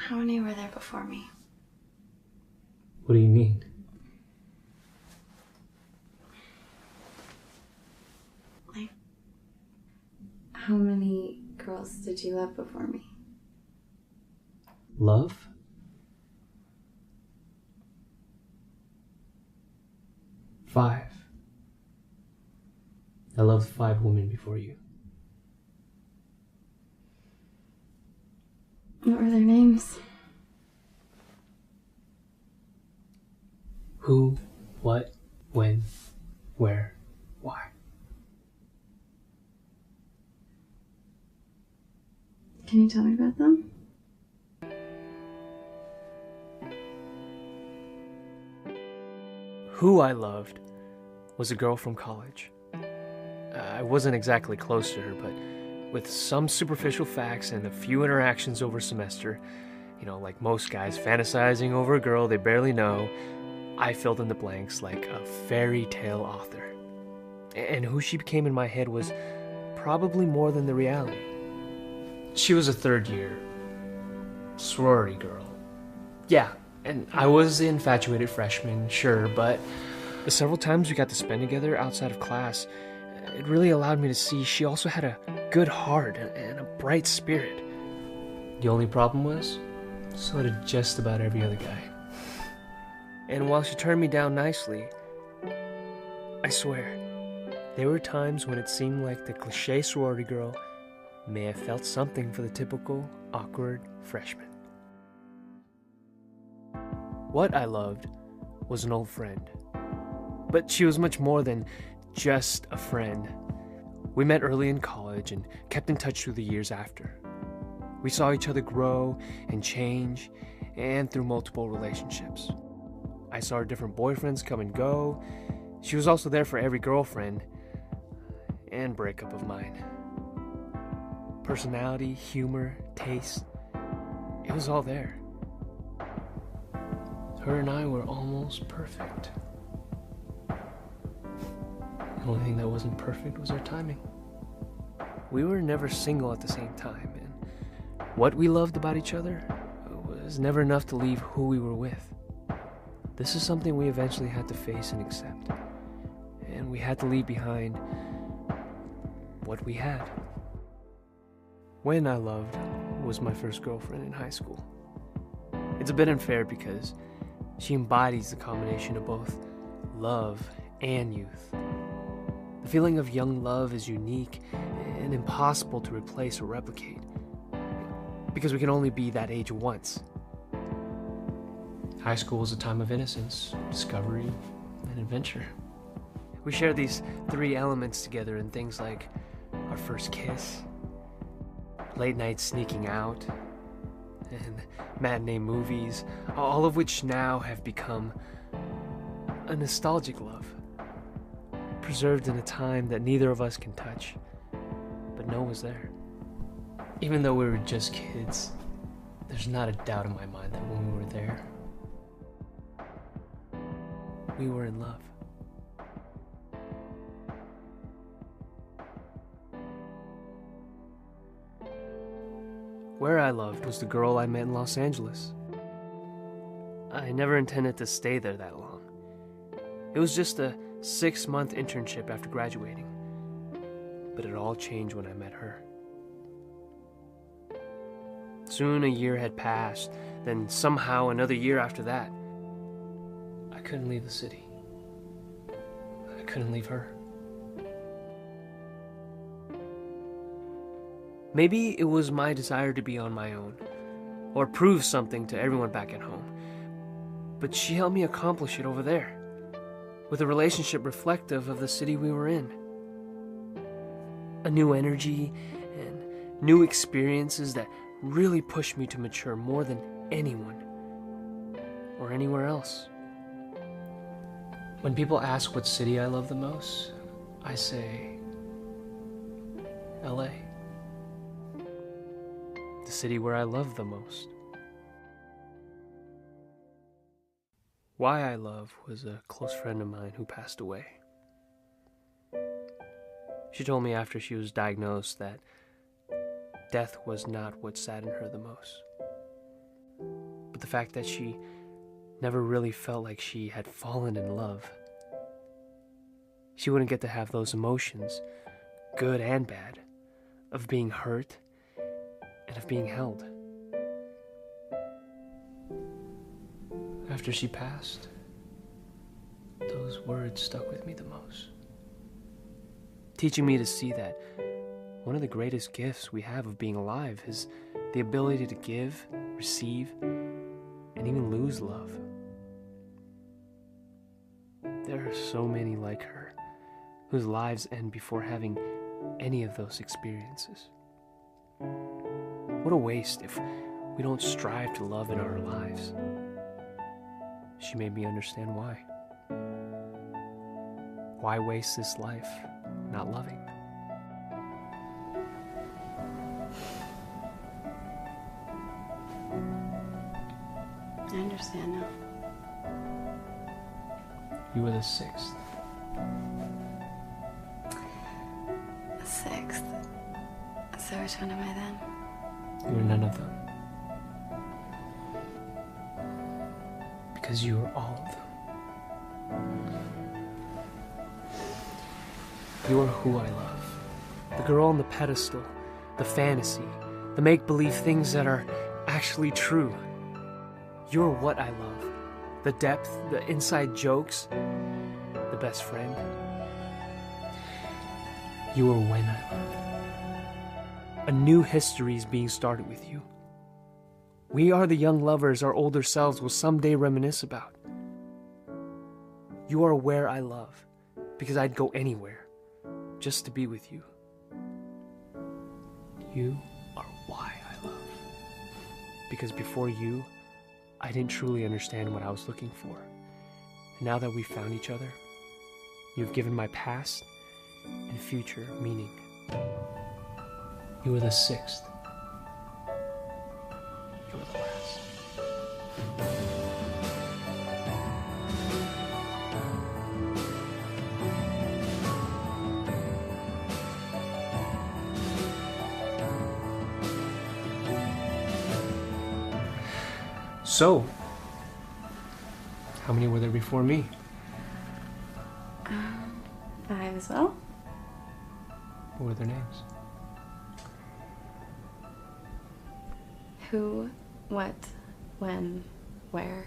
How many were there before me? What do you mean? Like, how many girls did you love before me? Love? Five. I loved 5 women before you. What were their names? Who, what, when, where, why. Can you tell me about them? Who I loved was a girl from college. I wasn't exactly close to her, but with some superficial facts and a few interactions over a semester, like most guys fantasizing over a girl they barely know, I filled in the blanks like a fairy tale author. And who she became in my head was probably more than the reality. She was a third-year sorority girl. Yeah, and I was the infatuated freshman, sure, but the several times we got to spend together outside of class, it really allowed me to see she also had a good heart and a bright spirit. The only problem was, so did just about every other guy. And while she turned me down nicely, I swear, there were times when it seemed like the cliché sorority girl may have felt something for the typical awkward freshman. What I loved was an old friend, but she was much more than just a friend. We met early in college and kept in touch through the years after. We saw each other grow and change, and through multiple relationships. I saw her different boyfriends come and go. She was also there for every girlfriend and breakup of mine. Personality, humor, taste, it was all there. Her and I were almost perfect. The only thing that wasn't perfect was our timing. We were never single at the same time, and what we loved about each other was never enough to leave who we were with. This is something we eventually had to face and accept, and we had to leave behind what we had. When I loved was my first girlfriend in high school. It's a bit unfair because she embodies the combination of both love and youth. The feeling of young love is unique and impossible to replace or replicate, because we can only be that age once. High school is a time of innocence, discovery, and adventure. We share these 3 elements together in things like our first kiss, late night sneaking out, and matinee movies, all of which now have become a nostalgic love, preserved in a time that neither of us can touch, but know was there. Even though we were just kids, there's not a doubt in my mind that when we were there, we were in love. Where I loved was the girl I met in Los Angeles. I never intended to stay there that long. It was just a 6-month internship after graduating, but it all changed when I met her. Soon a year had passed, then somehow another year after that. I couldn't leave the city. I couldn't leave her. Maybe it was my desire to be on my own, or prove something to everyone back at home. But she helped me accomplish it over there, with a relationship reflective of the city we were in. A new energy and new experiences that really pushed me to mature more than anyone or anywhere else. When people ask what city I love the most, I say LA. The city where I love the most. Why I love was a close friend of mine who passed away. She told me after she was diagnosed that death was not what saddened her the most. with the fact that she never really felt like she had fallen in love. She wouldn't get to have those emotions, good and bad, of being hurt and of being held. After she passed, those words stuck with me the most, teaching me to see that one of the greatest gifts we have of being alive is the ability to give, receive, and even lose love. There are so many like her whose lives end before having any of those experiences. What a waste if we don't strive to love in our lives. She made me understand why. Why waste this life not loving? I understand now. You were the sixth. The sixth. So which one am I then? You were none of them. Because you were all of them. You are who I love. The girl on the pedestal, the fantasy, the make-believe things that are actually true. You're what I love. The depth, the inside jokes, the best friend. You are when I love. A new history is being started with you. We are the young lovers our older selves will someday reminisce about. You are where I love, because I'd go anywhere just to be with you. You are why I love, because before you, I didn't truly understand what I was looking for. And now that we've found each other, you've given my past and future meaning. You were the sixth. You were the last. So, how many were there before me? 5 as well. What were their names? Who, what, when, where.